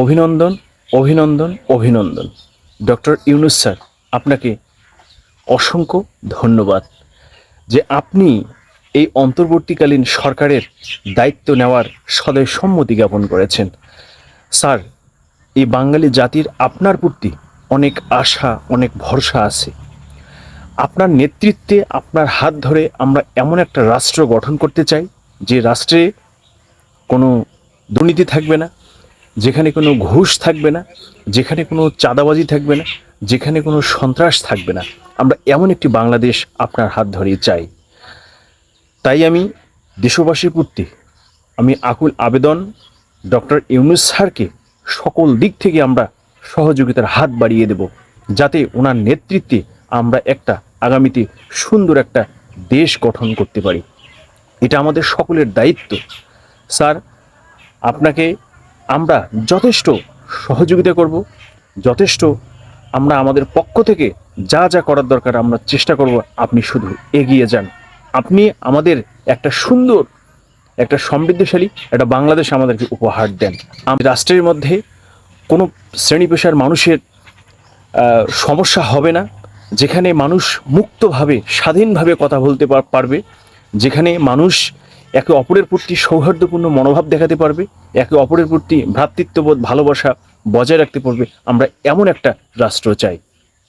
অভিনন্দন, অভিনন্দন, অভিনন্দন। ডক্টর ইউনূস স্যার, আপনাকে অসংখ্য ধন্যবাদ যে আপনি এই অন্তর্বর্তীকালীন সরকারের দায়িত্ব নেওয়ার সদয় সম্মতি জ্ঞাপন করেছেন। স্যার, এই বাঙালি জাতির আপনার প্রতি অনেক আশা, অনেক ভরসা আছে। আপনার নেতৃত্বে, আপনার হাত ধরে আমরা এমন একটা রাষ্ট্র গঠন করতে চাই যে রাষ্ট্রে কোনো দুর্নীতি থাকবে না, যেখানে কোনো ঘুষ থাকবে না, যেখানে কোনো চাঁদাবাজি থাকবে না, যেখানে কোনো সন্ত্রাস থাকবে না। আমরা এমন একটি বাংলাদেশ আপনার হাত ধরেই চাই। তাই আমি দেশবাসীর প্রতি আমি আকুল আবেদন, ডক্টর ইউনূস স্যারকে সকল দিক থেকে আমরা সহযোগিতার হাত বাড়িয়ে দেব, যাতে ওনার নেতৃত্বে আমরা একটা আগামীতে সুন্দর একটা দেশ গঠন করতে পারি। এটা আমাদের সকলের দায়িত্ব। স্যার, আপনাকে আমরা যথেষ্ট সহযোগিতা করব, যথেষ্ট আমরা আমাদের পক্ষ থেকে যা যা করার দরকার আমরা চেষ্টা করব। আপনি শুধু এগিয়ে যান। আপনি আমাদের একটা সুন্দর, একটা সমৃদ্ধশালী একটা বাংলাদেশ আমাদেরকে উপহার দেন। আমাদের রাষ্ট্রের মধ্যে কোনো শ্রেণী পেশার মানুষের সমস্যা হবে না, যেখানে মানুষ মুক্তভাবে স্বাধীনভাবে কথা বলতে পারবে, যেখানে মানুষ একে অপরের প্রতি সৌহার্দ্যপূর্ণ মনোভাব দেখাতে পারবে, একে অপরের প্রতি ভ্রাতৃত্ববোধ ভালোবাসা বজায় রাখতে পারবে। আমরা এমন একটা রাষ্ট্র চাই।